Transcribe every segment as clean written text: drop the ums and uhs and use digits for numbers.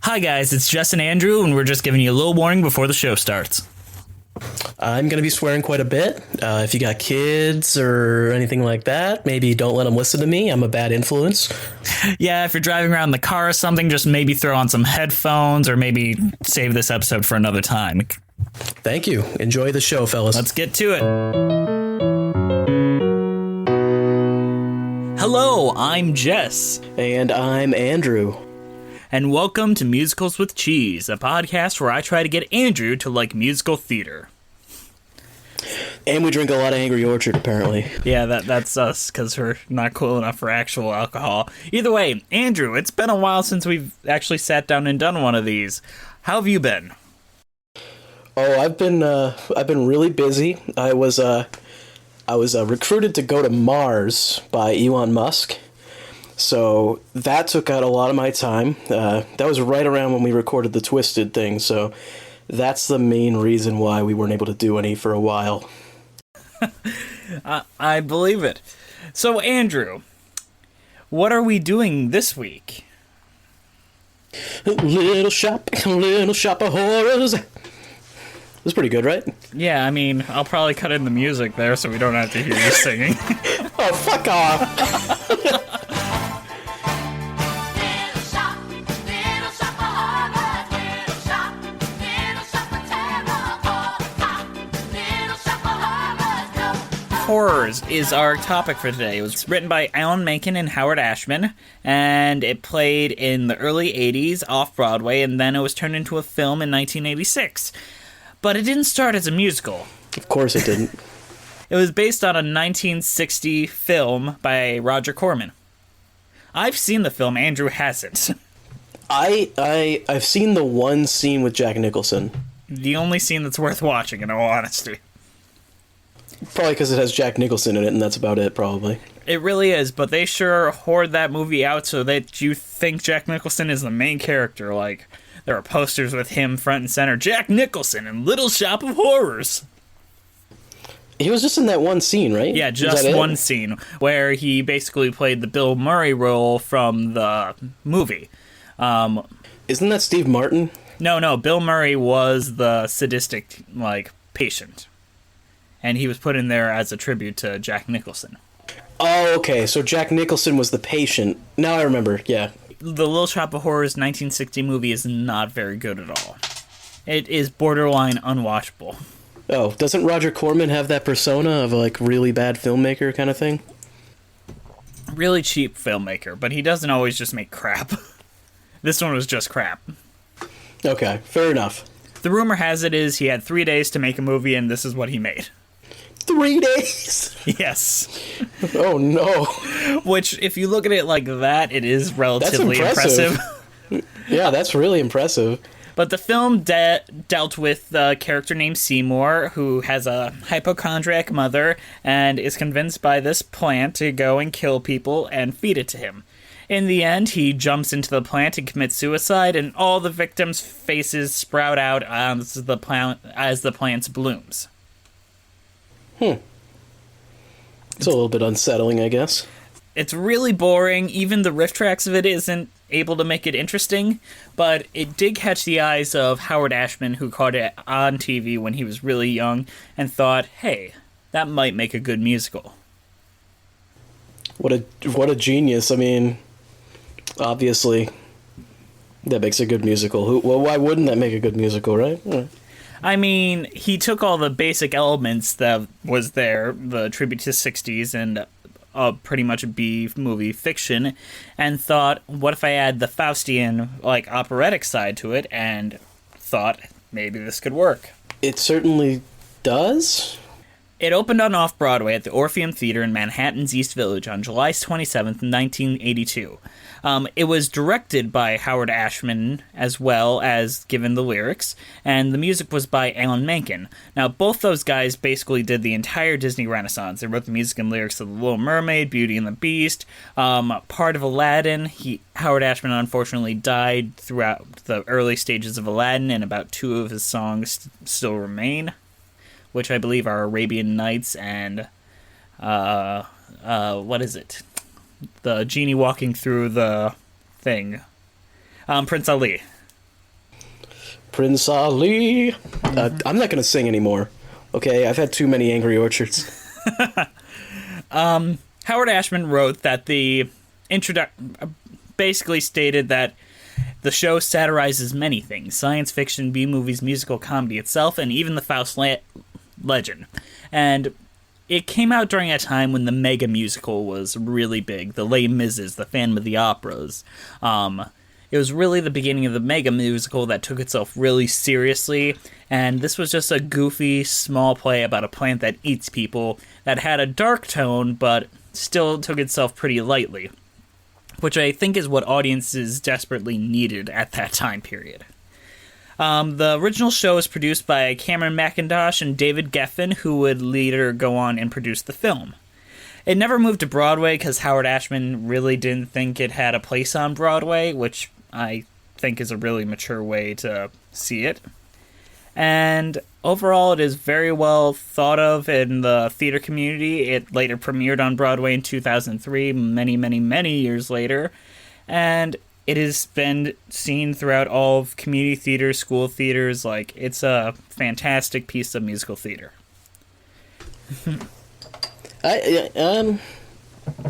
Hi guys, it's Jess and Andrew, and we're just giving you a little warning before the show starts. I'm going to be swearing quite a bit. If you got kids or anything like that, maybe don't let them listen to me. I'm a bad influence. Yeah, if you're driving around in the car or something, just maybe throw on some headphones or maybe save this episode for another time. Thank you. Enjoy the show, fellas. Let's get to it. Hello, I'm Jess. And I'm Andrew. And welcome to Musicals with Cheese, a podcast where I try to get Andrew to like musical theater. And we drink a lot of Angry Orchard, apparently. Yeah, that's us, because we're not cool enough for actual alcohol. Either way, Andrew, it's been a while since we've actually sat down and done one of these. How have you been? Oh, I've been really busy. I was recruited to go to Mars by Elon Musk. So that took out a lot of my time. That was right around when we recorded the Twisted thing, so that's the main reason why we weren't able to do any for a while. I believe it. So, Andrew, what are we doing this week? Little shop of horrors. That's pretty good, right? Yeah, I mean, I'll probably cut in the music there so we don't have to hear you singing. Oh, fuck off! Horrors is our topic for today. It was written by Alan Menken and Howard Ashman, and it played in the early 80s off-Broadway, and then it was turned into a film in 1986. But it didn't start as a musical. Of course it didn't. It was based on a 1960 film by Roger Corman. I've seen the film, Andrew hasn't. I've seen the one scene with Jack Nicholson. The only scene that's worth watching, in all honesty. Probably because it has Jack Nicholson in it, and that's about it, probably. It really is, but they sure hoard that movie out so that you think Jack Nicholson is the main character. Like, there are posters with him front and center. Jack Nicholson in Little Shop of Horrors. He was just in that one scene, right? Yeah, just one scene, where he basically played the Bill Murray role from the movie. Isn't that Steve Martin? No, Bill Murray was the sadistic, patient. And he was put in there as a tribute to Jack Nicholson. Oh, okay, so Jack Nicholson was the patient. Now I remember, yeah. The Little Shop of Horrors 1960 movie is not very good at all. It is borderline unwatchable. Oh, doesn't Roger Corman have that persona of a, really bad filmmaker kind of thing? Really cheap filmmaker, but he doesn't always just make crap. This one was just crap. Okay, fair enough. The rumor has it is he had 3 days to make a movie, and this is what he made. 3 days? Yes. Oh, no. Which, if you look at it like that, it is relatively impressive. Yeah, that's really impressive. But the film dealt with a character named Seymour, who has a hypochondriac mother and is convinced by this plant to go and kill people and feed it to him. In the end, he jumps into the plant and commits suicide, and all the victims' faces sprout out as the plant blooms. It's a little bit unsettling, I guess. It's really boring. Even the riff tracks of it isn't able to make it interesting, but it did catch the eyes of Howard Ashman, who caught it on TV when he was really young, and thought, hey, that might make a good musical. What a genius. I mean, obviously, that makes a good musical. Well, why wouldn't that make a good musical, right? Yeah. I mean, he took all the basic elements that was there, the tribute to the 60s and pretty much a B-movie fiction, and thought, what if I add the Faustian, operatic side to it, and thought maybe this could work. It certainly does. It opened on Off-Broadway at the Orpheum Theater in Manhattan's East Village on July 27th, 1982. It was directed by Howard Ashman as well as given the lyrics, and the music was by Alan Menken. Now, both those guys basically did the entire Disney Renaissance. They wrote the music and lyrics of The Little Mermaid, Beauty and the Beast, part of Aladdin. Howard Ashman unfortunately died throughout the early stages of Aladdin, and about 2 of his songs still remain, which I believe are Arabian Nights and, what is it? The genie walking through the thing. Prince Ali. Prince Ali. I'm not going to sing anymore. Okay, I've had too many Angry Orchards. Howard Ashman wrote that the basically stated that the show satirizes many things: science fiction, B-movies, musical comedy itself, and even the Faust legend. And it came out during a time when the mega musical was really big, the Les Mises, the Phantom of the Operas. It was really the beginning of the mega musical that took itself really seriously, and this was just a goofy, small play about a plant that eats people that had a dark tone, but still took itself pretty lightly, which I think is what audiences desperately needed at that time period. The original show was produced by Cameron Mackintosh and David Geffen, who would later go on and produce the film. It never moved to Broadway because Howard Ashman really didn't think it had a place on Broadway, which I think is a really mature way to see it. And overall, it is very well thought of in the theater community. It later premiered on Broadway in 2003, many, many, many years later. And it has been seen throughout all of community theaters, school theaters. Like, it's a fantastic piece of musical theater. I'm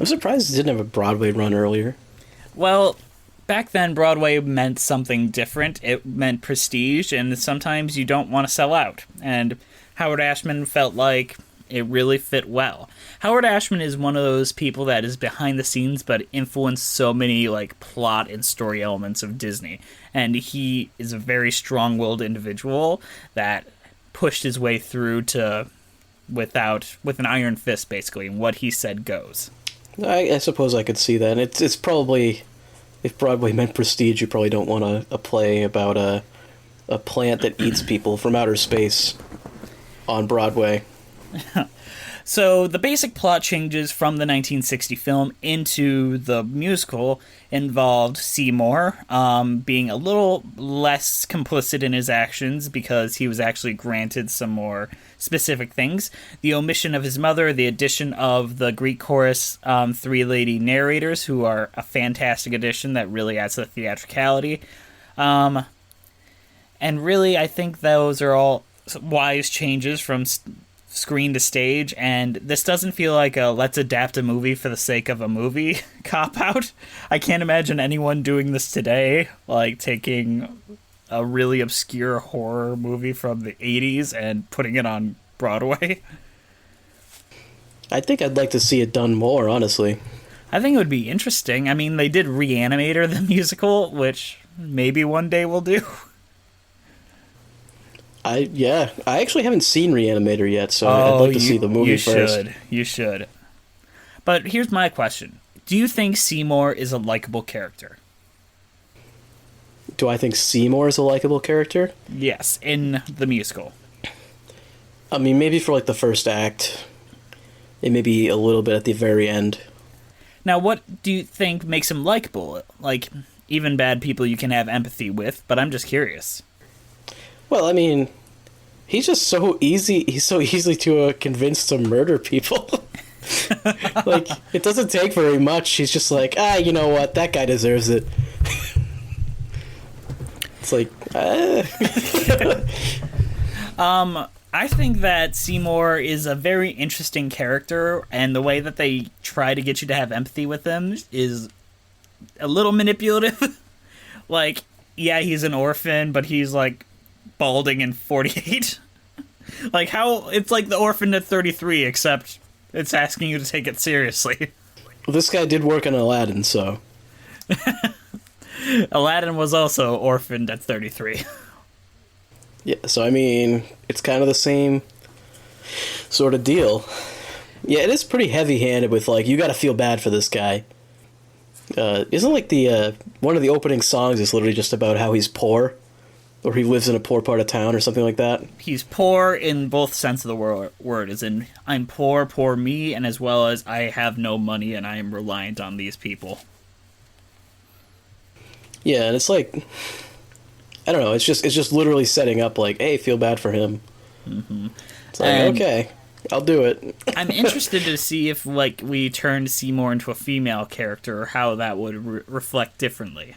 surprised it didn't have a Broadway run earlier. Well, back then, Broadway meant something different. It meant prestige, and sometimes you don't want to sell out. And Howard Ashman felt like it really fit well. Howard Ashman is one of those people that is behind the scenes but influenced so many like plot and story elements of Disney. And he is a very strong-willed individual that pushed his way through to with an iron fist, basically, and what he said goes. I suppose I could see that. And it's probably, if Broadway meant prestige, you probably don't want a play about a plant that eats people from outer space on Broadway. So the basic plot changes from the 1960 film into the musical involved Seymour being a little less complicit in his actions because he was actually granted some more specific things. The omission of his mother, the addition of the Greek chorus three lady narrators, who are a fantastic addition that really adds to the theatricality. And really, I think those are all wise changes from screen to stage, and this doesn't feel like a let's adapt a movie for the sake of a movie cop-out. I can't imagine anyone doing this today, like taking a really obscure horror movie from the 80s and putting it on Broadway. I think I'd like to see it done more, honestly. I think it would be interesting. I mean, they did Reanimator the musical, which maybe one day we'll do. I actually haven't seen Reanimator yet, so I'd like to see the movie first. You should. But here's my question. Do you think Seymour is a likable character? Do I think Seymour is a likable character? Yes, in the musical. I mean, maybe for like the first act, and maybe a little bit at the very end. Now, what do you think makes him likable? Like, even bad people you can have empathy with, but I'm just curious. Well, I mean, he's just so easy. He's so easily to convince to murder people. Like, it doesn't take very much. He's just like, you know what? That guy deserves it. It's like, I think that Seymour is a very interesting character, and the way that they try to get you to have empathy with him is a little manipulative. Like, yeah, he's an orphan, but he's like balding and 48. Like, how it's like The Orphan at 33, except it's asking you to take it seriously. Well, this guy did work on Aladdin, so Aladdin was also orphaned at 33. Yeah, so I mean, it's kind of the same sort of deal. Yeah, it is pretty heavy-handed with, like, you gotta feel bad for this guy. Isn't, like, the one of the opening songs is literally just about how he's poor? Or he lives in a poor part of town or something like that? He's poor in both sense of the word, as in, I'm poor, poor me, and as well as I have no money and I am reliant on these people. Yeah, and it's like, I don't know, it's just literally setting up, like, hey, feel bad for him. Mm-hmm. It's like, okay, I'll do it. I'm interested to see if, like, we turned Seymour into a female character, or how that would reflect differently.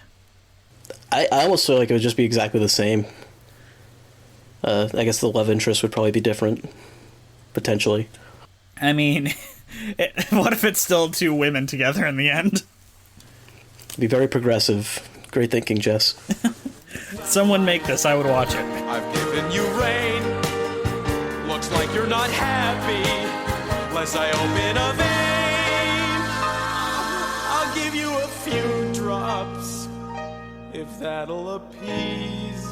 I almost feel like it would just be exactly the same. I guess the love interest would probably be different, potentially. I mean, what if it's still two women together in the end? Be very progressive. Great thinking, Jess. Someone make this, I would watch it. I've given you rain. Looks like you're not happy. Lest I open a vein. I'll give you a few drops, if that'll appease.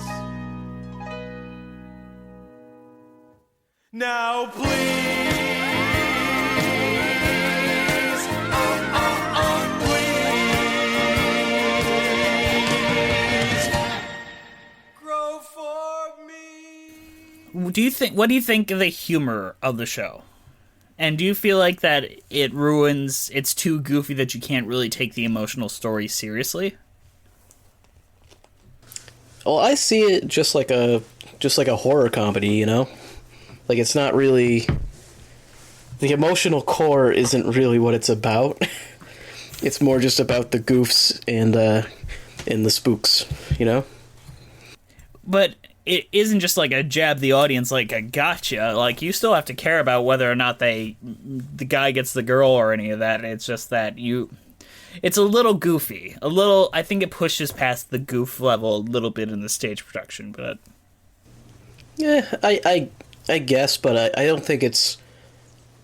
Now please. What do you think of the humor of the show? And do you feel like that it's too goofy that you can't really take the emotional story seriously? Well, I see it just like a horror comedy, you know? Like, it's not really... The emotional core isn't really what it's about. It's more just about the goofs and the spooks, you know? But it isn't just like a jab the audience, like a gotcha. Like, you still have to care about whether or not the guy gets the girl or any of that. It's just that it's a little goofy. I think it pushes past the goof level a little bit in the stage production, but... Yeah, I guess, but I don't think it's...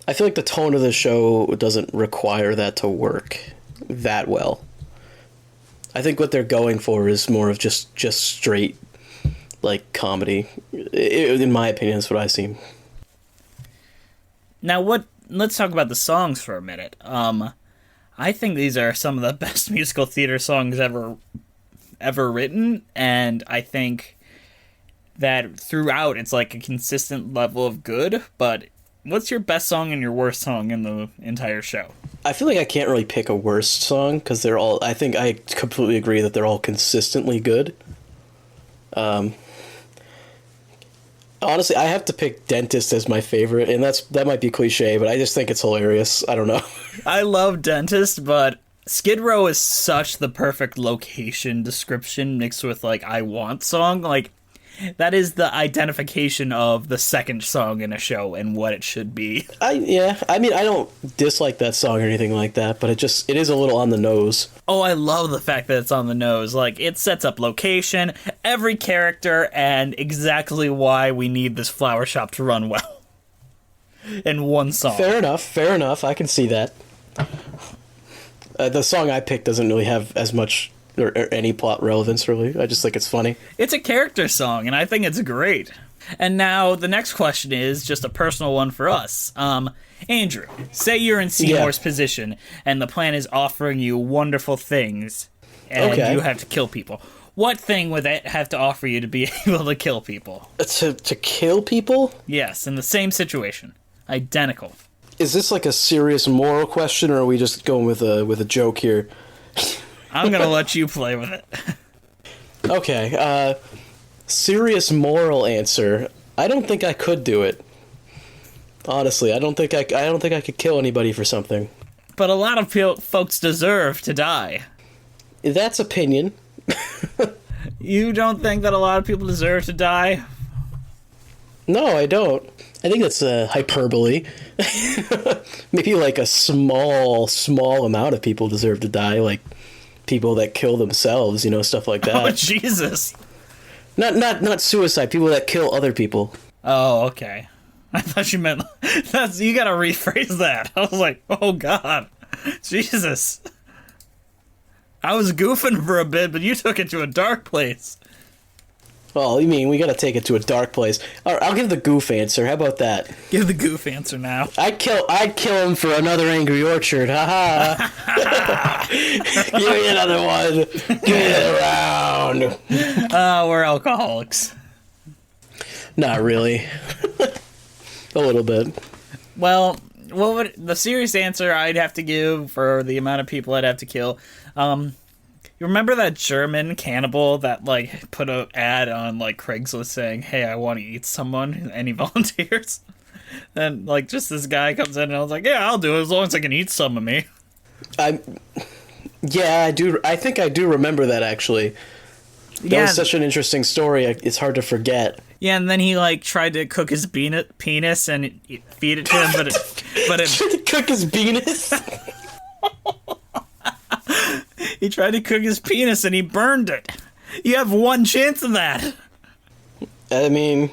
I feel like the tone of the show doesn't require that to work that well. I think what they're going for is more of just straight, like, comedy. In my opinion, that's what I see. Now, let's talk about the songs for a minute. I think these are some of the best musical theater songs ever written, and I think that throughout it's like a consistent level of good, but what's your best song and your worst song in the entire show? I feel like I can't really pick a worst song, because they're all... I think I completely agree that they're all consistently good. Honestly, I have to pick Dentist as my favorite, and that might be cliche, but I just think it's hilarious. I don't know. I love Dentist, but Skid Row is such the perfect location description mixed with, like, I Want song. Like, that is the identification of the second song in a show and what it should be. I mean, I don't dislike that song or anything like that, but it is a little on the nose. Oh, I love the fact that it's on the nose. Like, it sets up location, every character, and exactly why we need this flower shop to run well. In one song. Fair enough. I can see that. The song I picked doesn't really have as much or any plot relevance, really. I just think it's funny. It's a character song, and I think it's great. And now, the next question is just a personal one for us. Andrew, say you're in Seymour's position, and the plan is offering you wonderful things, and you have to kill people. What thing would it have to offer you to be able to kill people? To kill people? Yes, in the same situation. Identical. Is this like a serious moral question, or are we just going with a joke here? I'm gonna let you play with it. Okay, serious moral answer. I don't think I could do it. Honestly, I don't think I could kill anybody for something. But a lot of folks deserve to die. That's opinion. You don't think that a lot of people deserve to die? No, I don't. I think that's hyperbole. Maybe like a small amount of people deserve to die, like people that kill themselves, stuff like that. Oh, Jesus. Not suicide, people that kill other people. Oh, okay. I thought you meant... you gotta rephrase that. I was like, oh, God. Jesus. I was goofing for a bit, but you took it to a dark place. Well, you mean we gotta take it to a dark place. All right, I'll give the goof answer. How about that? Give the goof answer now. I'd kill him for another Angry Orchard. Ha ha. Give me another one. Give me another round. We're alcoholics. Not really. A little bit. Well, what would the serious answer I'd have to give for the amount of people I'd have to kill? You remember that German cannibal that, like, put an ad on, like, Craigslist saying, hey, I want to eat someone, any volunteers? And, like, just this guy comes in and I was like, yeah, I'll do it as long as I can eat some of me. Yeah, I do. I think I do remember that, actually. That was such an interesting story, it's hard to forget. Yeah, and then he like tried to cook his penis and feed it to him, but it Cook his penis? he tried to cook his penis and he burned it. You have one chance of that. I mean,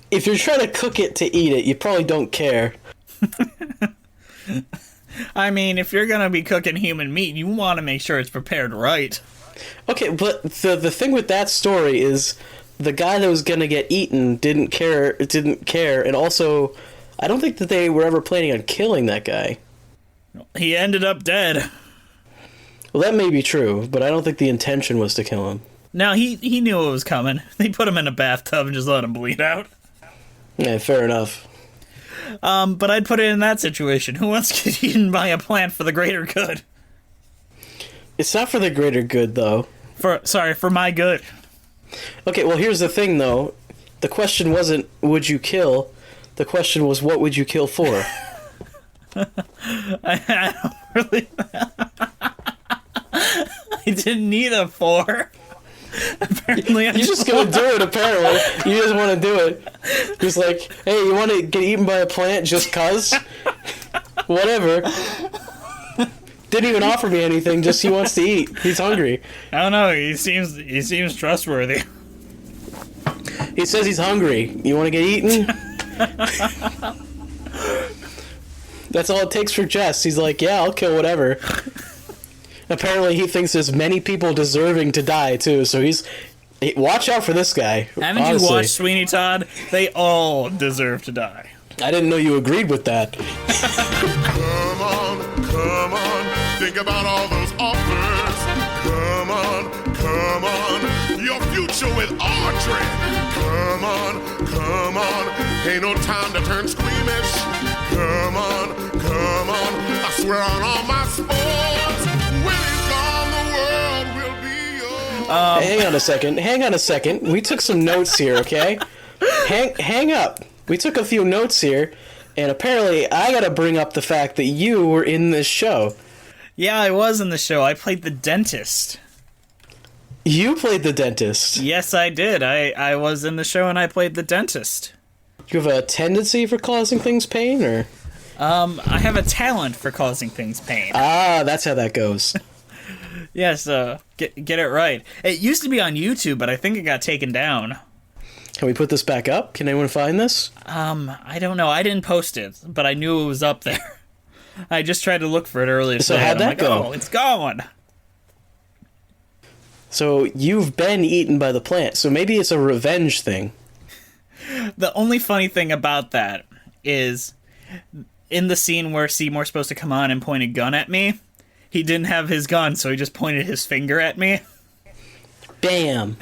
if you're trying to cook it to eat it, you probably don't care. I mean, if you're gonna be cooking human meat, you want to make sure it's prepared right. Okay, but the thing with that story is the guy that was gonna get eaten didn't care, and also, I don't think that they were ever planning on killing that guy. He ended up dead. Well, that may be true, but I don't think the intention was to kill him. No, he knew it was coming. They put him in a bathtub and just let him bleed out. Yeah, fair enough. But I'd put it in that situation. Who wants to get eaten by a plant for the greater good? It's not for the greater good, though. For my good. Okay, well, here's the thing, though. The question wasn't, would you kill? The question was, what would you kill for? I don't really... I didn't need a 4. Apparently, You're just gonna do it, apparently. You just want to do it. Just like, hey, you want to get eaten by a plant just cuz? Whatever. Didn't even offer me anything, just he wants to eat. He's hungry. I don't know, he seems trustworthy. He says he's hungry. You want to get eaten? That's all it takes for Jess. He's like, yeah, I'll kill whatever. Apparently he thinks there's many people deserving to die, too, so watch out for this guy. Haven't honestly. you watched Sweeney Todd? They all deserve to die. I didn't know you agreed with that. Come on, think about all those offers. Come on, your future with Audrey. Come on, ain't no time to turn squeamish. Come on, I swear on all my sports. When it's gone, the world will be yours. Hang on a second. We took some notes here, okay? Hang up. We took a few notes here, and apparently I gotta bring up the fact that you were in this show. Yeah, I was in the show. I played the dentist. You played the dentist. Yes, I did. I was in the show and I played the dentist. You have a tendency for causing things pain, or? I have a talent for causing things pain. Ah, that's how that goes. Yes, get it right. It used to be on YouTube, but I think it got taken down. Can we put this back up? Can anyone find this? I don't know. I didn't post it, but I knew it was up there. I just tried to look for it earlier today. So how'd that go? Oh, it's gone. So you've been eaten by the plant, so maybe it's a revenge thing. The only funny thing about that is, in the scene where Seymour's supposed to come on and point a gun at me, he didn't have his gun, so he just pointed his finger at me. Bam.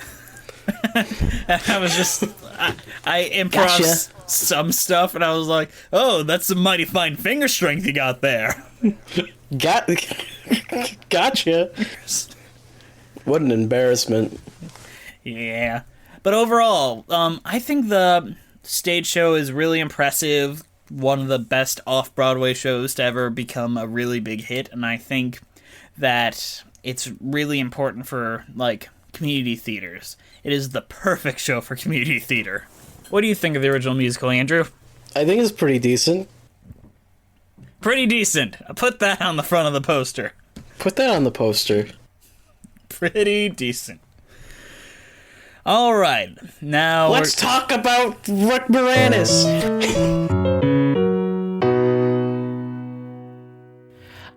And I was just... I improv some stuff, and I was like, oh, that's some mighty fine finger strength you got there. Gotcha. What an embarrassment. Yeah. But overall, I think the stage show is really impressive. One of the best off-Broadway shows to ever become a really big hit, and I think that it's really important for, like, community theaters. It is the perfect show for community theater. What do you think of the original musical, Andrew? I think it's pretty decent. Pretty decent. Put that on the front of the poster. Put that on the poster. Pretty decent. All right, now let's talk about Rick Moranis.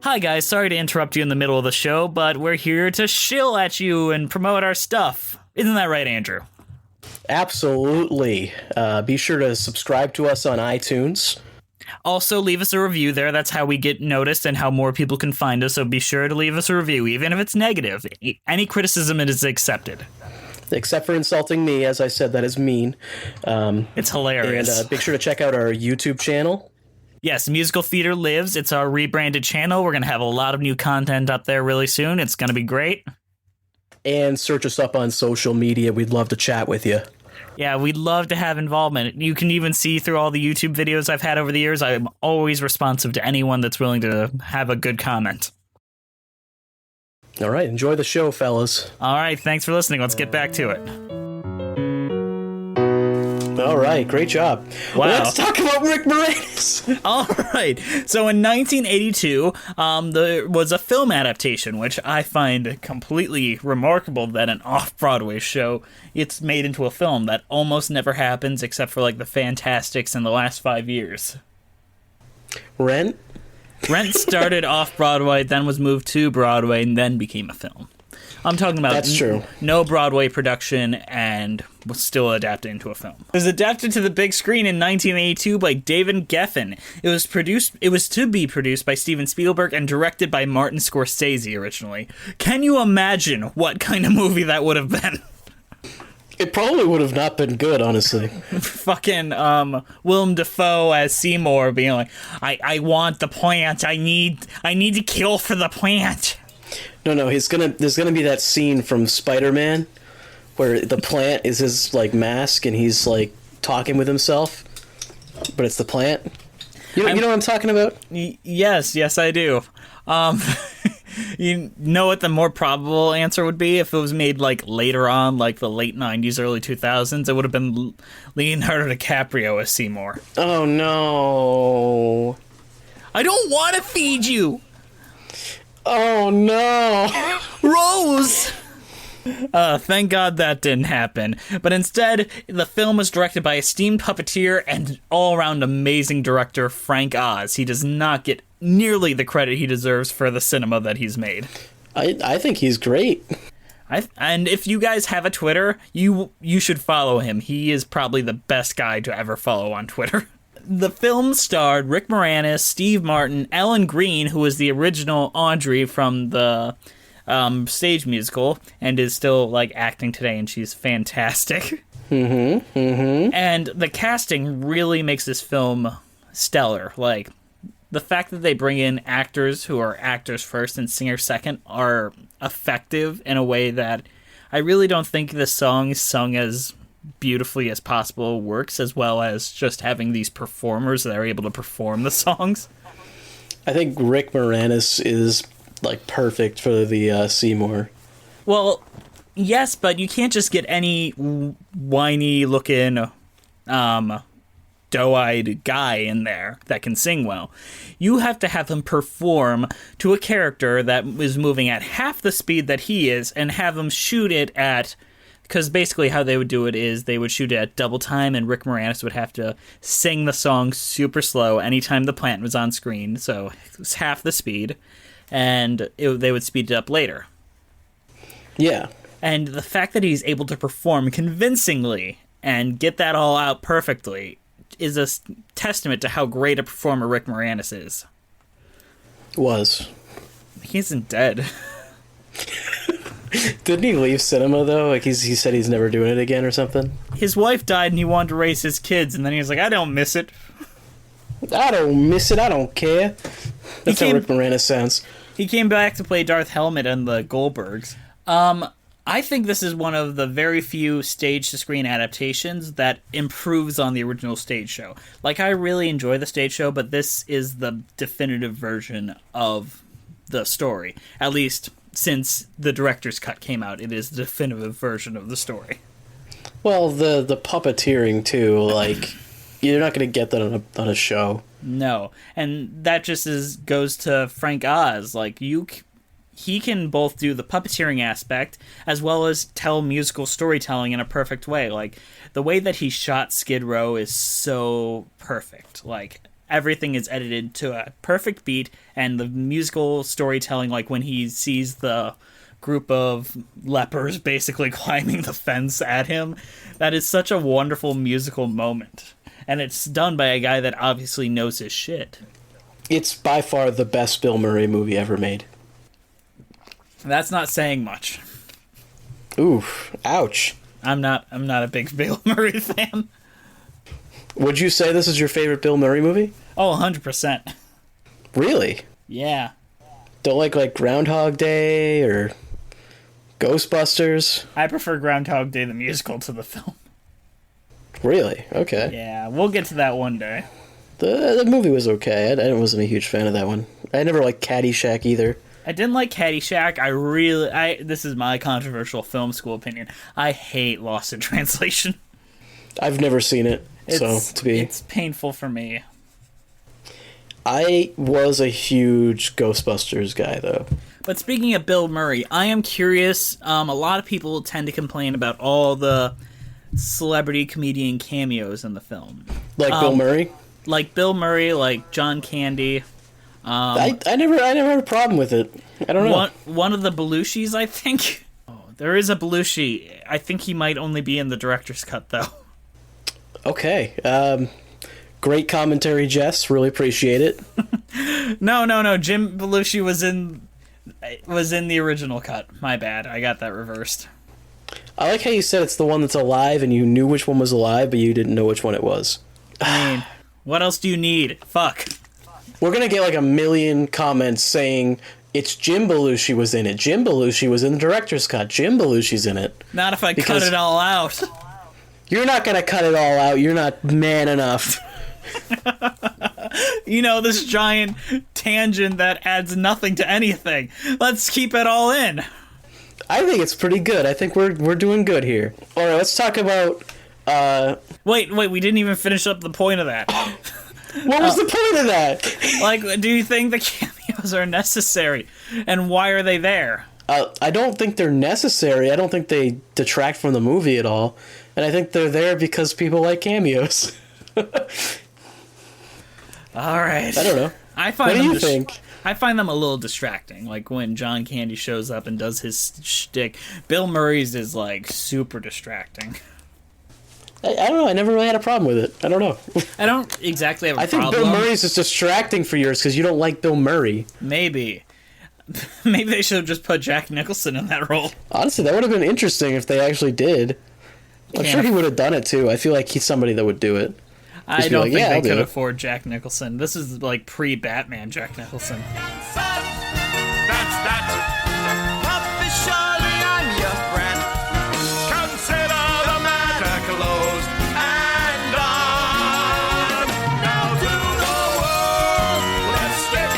Hi guys, sorry to interrupt you in the middle of the show, but we're here to shill at you and promote our stuff. Isn't that right, Andrew? Absolutely. Be sure to subscribe to us on iTunes. Also, leave us a review there. That's how we get noticed and how more people can find us, so be sure to leave us a review, even if it's negative. Any criticism is accepted. Except for insulting me, as I said, that is mean. It's hilarious. And be sure to check out our YouTube channel. Yes, Musical Theater Lives. It's our rebranded channel. We're going to have a lot of new content up there really soon. It's going to be great. And search us up on social media. We'd love to chat with you. Yeah, we'd love to have involvement. You can even see through all the YouTube videos I've had over the years, I'm always responsive to anyone that's willing to have a good comment. All right, enjoy the show, fellas. All right, thanks for listening. Let's get back to it. All right, great job. Wow. Let's talk about Rick Moranis. All right. So in 1982, there was a film adaptation, which I find completely remarkable that an off-Broadway show gets made into a film. That almost never happens except for like the Fantastics in the last 5 years. Rent? Rent started off-Broadway, then was moved to Broadway, and then became a film. I'm talking about That's true. No Broadway production and was still adapted into a film. It was adapted to the big screen in 1982 by David Geffen. It was to be produced by Steven Spielberg and directed by Martin Scorsese originally. Can you imagine what kind of movie that would have been? It probably would have not been good, honestly. Fucking Willem Dafoe as Seymour being like, I want the plant. I need to kill for the plant. No, there's gonna be that scene from Spider-Man where the plant is his like mask and he's like talking with himself, but it's the plant. You know what I'm talking about? Yes, I do. You know what the more probable answer would be if it was made like later on, like the late 90s, early 2000s? It would have been Leonardo DiCaprio as Seymour. Oh no! I don't want to feed you, Oh no! Rose. Thank God that didn't happen. But instead, the film was directed by esteemed puppeteer and all-around amazing director Frank Oz. He does not get nearly the credit he deserves for the cinema that he's made. I think he's great. And if you guys have a Twitter, you should follow him. He is probably the best guy to ever follow on Twitter. The film starred Rick Moranis, Steve Martin, Ellen Greene, who was the original Audrey from the stage musical and is still like acting today, and she's fantastic. And the casting really makes this film stellar. Like, the fact that they bring in actors who are actors first and singers second are effective in a way that I really don't think the song sung as beautifully as possible works, as well as just having these performers that are able to perform the songs. I think Rick Moranis is like perfect for the Seymour. Well, yes, but you can't just get any whiny looking doe-eyed guy in there that can sing well. You have to have him perform to a character that is moving at half the speed that he is and have him shoot it at... Because basically how they would do it is they would shoot it at double time, and Rick Moranis would have to sing the song super slow anytime the plant was on screen, so it was half the speed, and they would speed it up later. Yeah. And the fact that he's able to perform convincingly and get that all out perfectly is a testament to how great a performer Rick Moranis is. Was. He isn't dead. Didn't he leave cinema, though? Like, he said he's never doing it again or something? His wife died and he wanted to raise his kids, and then he was like, I don't miss it. I don't miss it. I don't care. That's how Rick Moranis sounds. He came back to play Darth Helmet in the Goldbergs. I think this is one of the very few stage-to-screen adaptations that improves on the original stage show. Like, I really enjoy the stage show, but this is the definitive version of the story. At least... since the director's cut came out, it is the definitive version of the story. Well, the puppeteering, too, like, you're not going to get that on a show. No, and that just goes to Frank Oz. Like, he can both do the puppeteering aspect as well as tell musical storytelling in a perfect way. Like, the way that he shot Skid Row is so perfect. Like, everything is edited to a perfect beat, and the musical storytelling, like when he sees the group of lepers basically climbing the fence at him, that is such a wonderful musical moment. And it's done by a guy that obviously knows his shit. It's by far the best Bill Murray movie ever made. That's not saying much. Oof, ouch. I'm not a big Bill Murray fan. Would you say this is your favorite Bill Murray movie? Oh, 100%. Really? Yeah. Don't like Groundhog Day or Ghostbusters? I prefer Groundhog Day the musical to the film. Really? Okay. Yeah, we'll get to that one day. The movie was okay. I wasn't a huge fan of that one. I never liked Caddyshack either. I didn't like Caddyshack. This is my controversial film school opinion. I hate Lost in Translation. I've never seen it, It's painful for me. I was a huge Ghostbusters guy, though. But speaking of Bill Murray, I am curious. A lot of people tend to complain about all the celebrity comedian cameos in the film. Like Bill Murray? Like Bill Murray, like John Candy. I never had a problem with it. I don't know. One of the Belushis, I think. Oh, there is a Belushi. I think he might only be in the director's cut, though. Okay. Great commentary, Jess. Really appreciate it. No. Jim Belushi was in the original cut. My bad. I got that reversed. I like how you said it's the one that's alive, and you knew which one was alive, but you didn't know which one it was. I mean, what else do you need? Fuck. We're gonna get like 1 million comments saying it's Jim Belushi was in it. Jim Belushi was in the director's cut. Jim Belushi's in it. Not if I cut it all out. You're not gonna cut it all out. You're not man enough. This giant tangent that adds nothing to anything. Let's keep it all in. I think it's pretty good. I think we're doing good here. All right, let's talk about. Wait, we didn't even finish up the point of that. What was the point of that? Like, do you think the cameos are necessary, and why are they there? I don't think they're necessary. I don't think they detract from the movie at all, and I think they're there because people like cameos. All right. I don't know. What do you think? I find them a little distracting. Like when John Candy shows up and does his shtick. Bill Murray's is like super distracting. I don't know. I never really had a problem with it. I don't know. I don't exactly have a problem. I think Bill Murray's is distracting for yours because you don't like Bill Murray. Maybe they should have just put Jack Nicholson in that role. Honestly, that would have been interesting if they actually did. I'm sure he would have done it too. I feel like he's somebody that would do it. I don't think they could afford Jack Nicholson. This is like pre-Batman Jack Nicholson. That's that. Officially, I'm your friend. Consider the matter closed and done. Now to the world, let's skip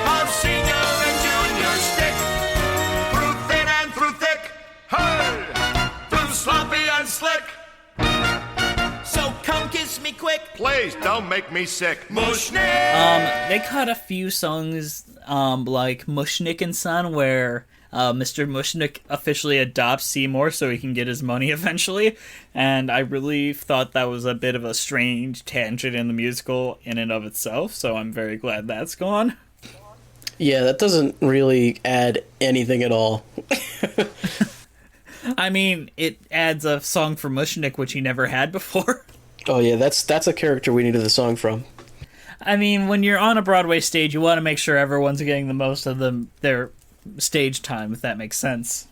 our senior and junior stick. Through thin and through thick, hey, through sloppy and slick. So come kiss me quick. Please don't make me sick. Mushnick. They cut a few songs, like Mushnick and Son, where Mr. Mushnick officially adopts Seymour so he can get his money eventually. And I really thought that was a bit of a strange tangent in the musical in and of itself. So I'm very glad that's gone. Yeah, that doesn't really add anything at all. I mean, it adds a song for Mushnick, which he never had before. Oh yeah, that's a character we needed the song from. I mean, when you're on a Broadway stage, you want to make sure everyone's getting the most of their stage time, if that makes sense.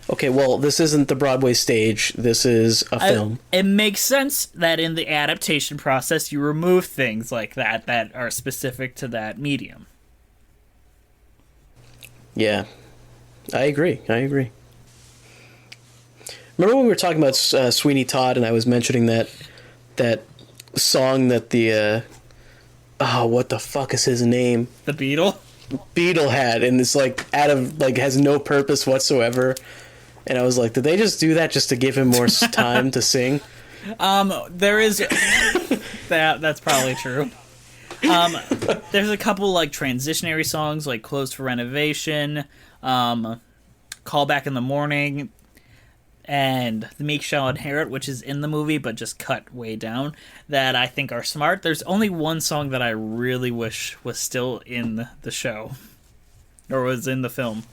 Okay, well, this isn't the Broadway stage. This is a film. It makes sense that in the adaptation process, you remove things like that are specific to that medium. Yeah, I agree. Remember when we were talking about Sweeney Todd, and I was mentioning that song that the what the fuck is his name? The Beatle had, and it's like has no purpose whatsoever. And I was like, did they just do that just to give him more time to sing? There is that's probably true. There's a couple like transitionary songs like Closed for Renovation, Call Back in the Morning, and The Meek Shall Inherit, which is in the movie but just cut way down, that I think are smart. There's only one song that I really wish was still in the show, or was in the film.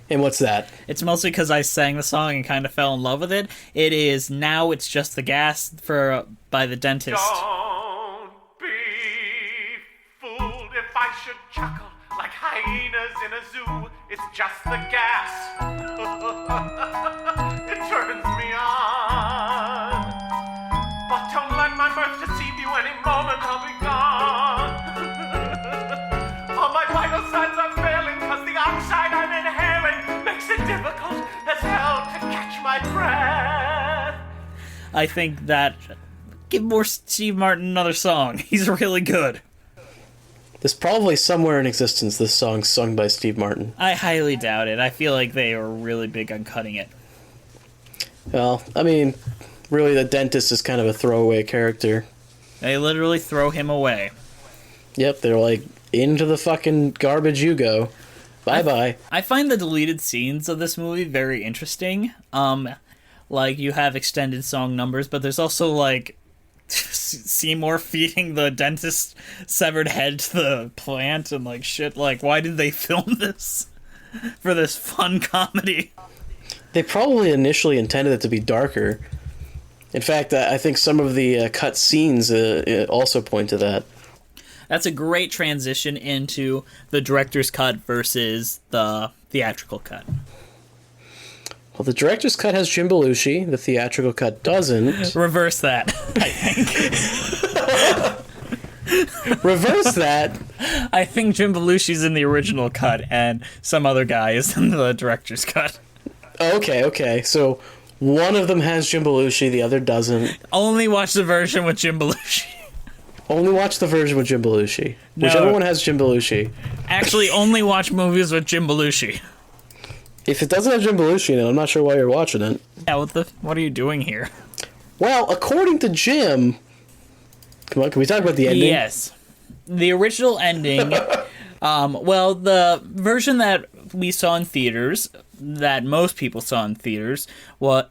And what's that? It's mostly because I sang the song and kind of fell in love with it. It is Now It's Just the Gas by The Dentist. Don't be fooled if I should chuckle like hyenas in a zoo. It's just the gas. It turns me on. But don't let my mirth deceive you. Any moment I'll be gone. All my vital signs are failing because the oxide I'm inhaling makes it difficult as hell to catch my breath. I think that... Give more Steve Martin another song. He's really good. There's probably somewhere in existence this song sung by Steve Martin. I highly doubt it. I feel like they were really big on cutting it. Well, I mean, Really, the dentist is kind of a throwaway character. They literally throw him away. Yep, they're like, into the fucking garbage you go. Bye-bye. I find the deleted scenes of this movie very interesting. Like, you have extended song numbers, but there's also, like, Seymour feeding the dentist severed head to the plant and, like, shit. Like, why did they film this? For this fun comedy? They probably initially intended it to be darker. In fact, I think some of the cut scenes also point to that. That's a great transition into the director's cut versus the theatrical cut. Well, the director's cut has Jim Belushi. The theatrical cut doesn't. Reverse that, I think. Reverse that? I think Jim Belushi's in the original cut, and some other guy is in the director's cut. Okay. So one of them has Jim Belushi, the other doesn't. Only watch the version with Jim Belushi. Only watch the version with Jim Belushi. No. Whichever one has Jim Belushi. Actually, only watch movies with Jim Belushi. If it doesn't have Jim Belushi in it, I'm not sure why you're watching it. Yeah, what are you doing here? Well, according to Jim... Come on, can we talk about the ending? Yes. The original ending... well, the version that we saw in theaters, that most people saw in theaters,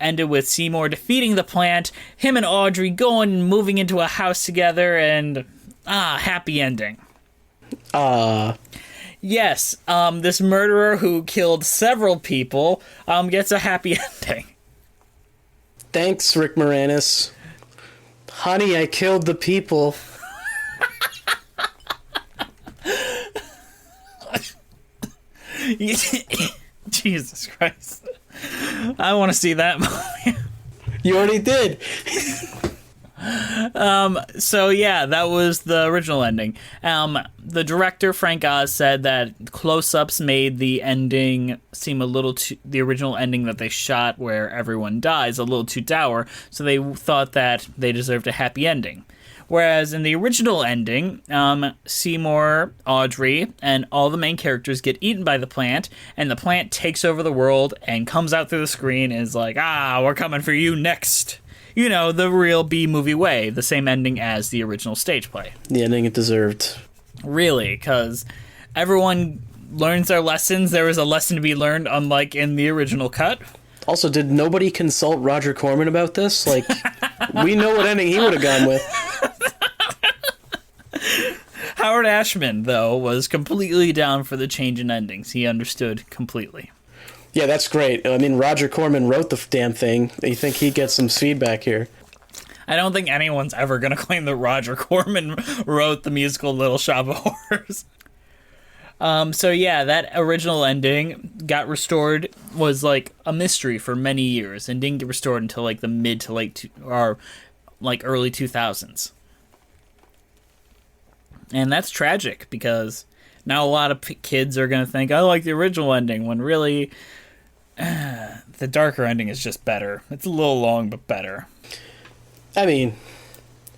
ended with Seymour defeating the plant, him and Audrey going and moving into a house together, and... happy ending. Yes, this murderer who killed several people gets a happy ending. Thanks, Rick Moranis. Honey, I killed the people. Jesus Christ. I want to see that movie. You already did. So yeah, that was the original ending. The director, Frank Oz, said that close-ups made the ending seem a little too... The original ending that they shot where everyone dies a little too dour, so they thought that they deserved a happy ending. Whereas in the original ending, Seymour, Audrey, and all the main characters get eaten by the plant, and the plant takes over the world and comes out through the screen and is like, we're coming for you next. You know, the real B-movie way, the same ending as the original stage play. The ending it deserved. Really, because everyone learns their lessons. There was a lesson to be learned, unlike in the original cut. Also, did nobody consult Roger Corman about this? Like, we know what ending he would have gone with. Howard Ashman, though, was completely down for the change in endings. He understood completely. Yeah, that's great. I mean, Roger Corman wrote the damn thing. You think he gets some feedback here? I don't think anyone's ever going to claim that Roger Corman wrote the musical Little Shop of Horrors. So yeah, that original ending got restored, was like a mystery for many years, and didn't get restored until like the mid to late early 2000s. And that's tragic, because now a lot of kids are going to think, I like the original ending, when really the darker ending is just better. It's a little long, but better. I mean,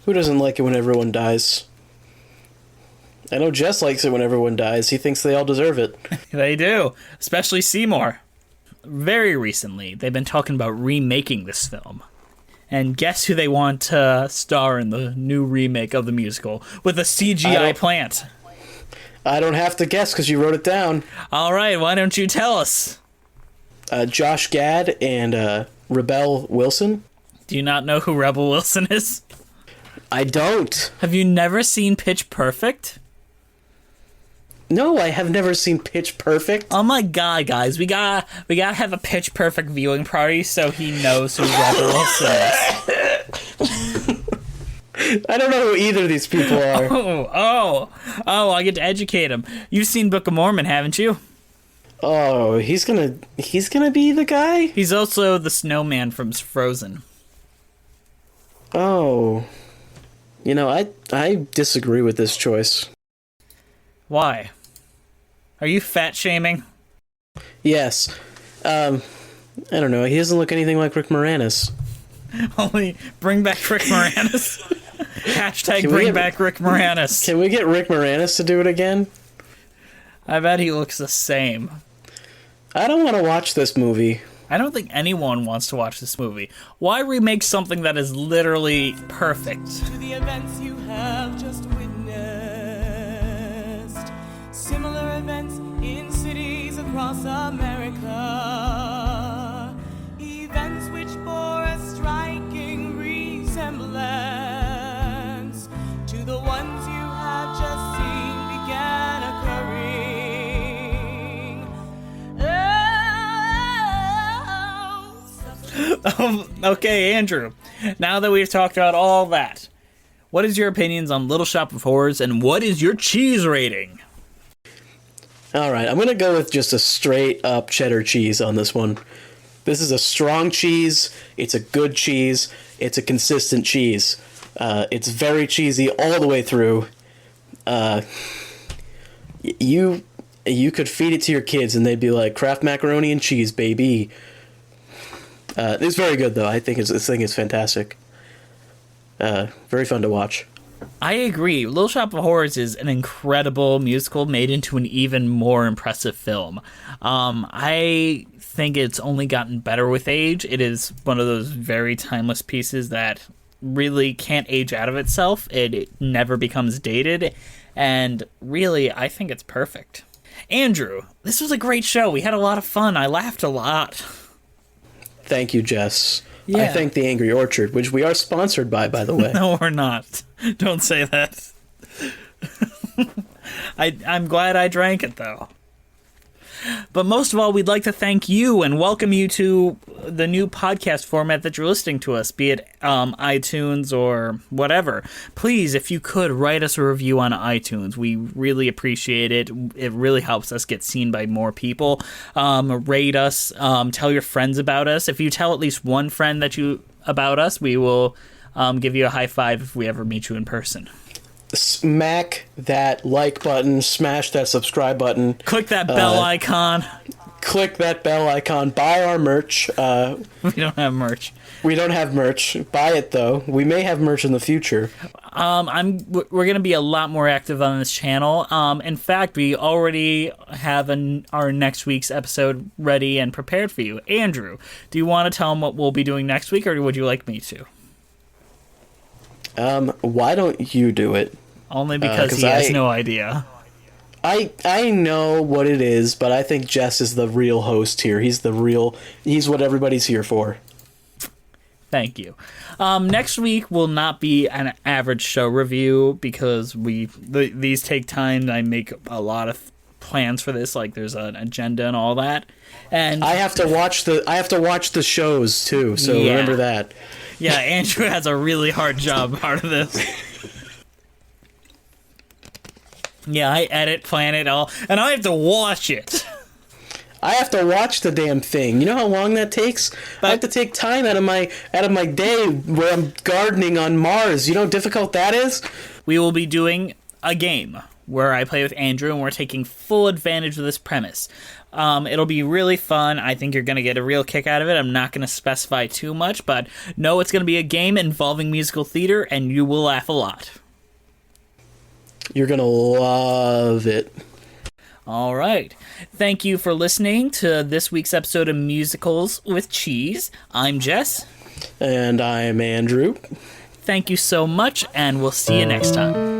who doesn't like it when everyone dies? I know Jess likes it when everyone dies. He thinks they all deserve it. They do, especially Seymour. Very recently, they've been talking about remaking this film. And guess who they want to star in the new remake of the musical with a CGI plant? I don't have to guess because you wrote it down. All right, why don't you tell us? Josh Gad and Rebel Wilson. Do you not know who Rebel Wilson is? I don't. Have you never seen Pitch Perfect? No, I have never seen Pitch Perfect. Oh my god, guys, we gotta have a Pitch Perfect viewing party so he knows who Rebel Wilson is. I don't know who either of these people are. Oh, I get to educate him. You've seen Book of Mormon, haven't you? Oh, he's gonna be the guy? He's also the snowman from Frozen. Oh. You know, I disagree with this choice. Why? Are you fat shaming? Yes. I don't know. He doesn't look anything like Rick Moranis. Only bring back Rick Moranis. Hashtag bring back Rick Moranis. Can we get Rick Moranis to do it again? I bet he looks the same. I don't want to watch this movie. I don't think anyone wants to watch this movie. Why remake something that is literally perfect? To the events you have just witnessed, similar events in cities across America, events which bore a striking resemblance to the ones you have just seen began occurring. Okay, Andrew, now that we've talked about all that, what is your opinions on Little Shop of Horrors, and what is your cheese rating? All right, I'm going to go with just a straight-up cheddar cheese on this one. This is a strong cheese. It's a good cheese. It's a consistent cheese. It's very cheesy all the way through. You could feed it to your kids, and they'd be like, Kraft macaroni and cheese, baby. It's very good, though. I think this thing is fantastic. Very fun to watch. I agree. Little Shop of Horrors is an incredible musical made into an even more impressive film. I think it's only gotten better with age. It is one of those very timeless pieces that really can't age out of itself. It never becomes dated. And really, I think it's perfect. Andrew, this was a great show. We had a lot of fun. I laughed a lot. Thank you, Jess. Yeah. I thank the Angry Orchard, which we are sponsored by the way. No, we're not. Don't say that. I'm glad I drank it, though. But most of all, we'd like to thank you and welcome you to the new podcast format that you're listening to us, be it iTunes or whatever. Please, if you could, write us a review on iTunes. We really appreciate it. It really helps us get seen by more people. Rate us. Tell your friends about us. If you tell at least one friend about us, we will give you a high five if we ever meet you in person. Smack that like button, smash that subscribe button. Click that bell icon. Click that bell icon. Buy our merch. We don't have merch. We don't have merch. Buy it, though. We may have merch in the future. We're going to be a lot more active on this channel. In fact, we already have our next week's episode ready and prepared for you. Andrew, do you want to tell them what we'll be doing next week, or would you like me to? Why don't you do it? Only because he has no idea. I know what it is, but I think Jess is the real host here. He's what everybody's here for. Thank you. Next week will not be an average show review because these take time. I make a lot of plans for this, like there's an agenda and all that. And I have to watch the shows too, so yeah. Remember that. Yeah, Andrew has a really hard job part of this. Yeah, I edit, plan it all, and I have to watch it. I have to watch the damn thing. You know how long that takes? I have to take time out of my day where I'm gardening on Mars. You know how difficult that is? We will be doing a game where I play with Andrew, and we're taking full advantage of this premise. It'll be really fun. I think you're going to get a real kick out of it. I'm not going to specify too much, but no, it's going to be a game involving musical theater, and you will laugh a lot. You're going to love it. All right. Thank you for listening to this week's episode of Musicals with Cheese. I'm Jess. And I'm Andrew. Thank you so much, and we'll see you next time.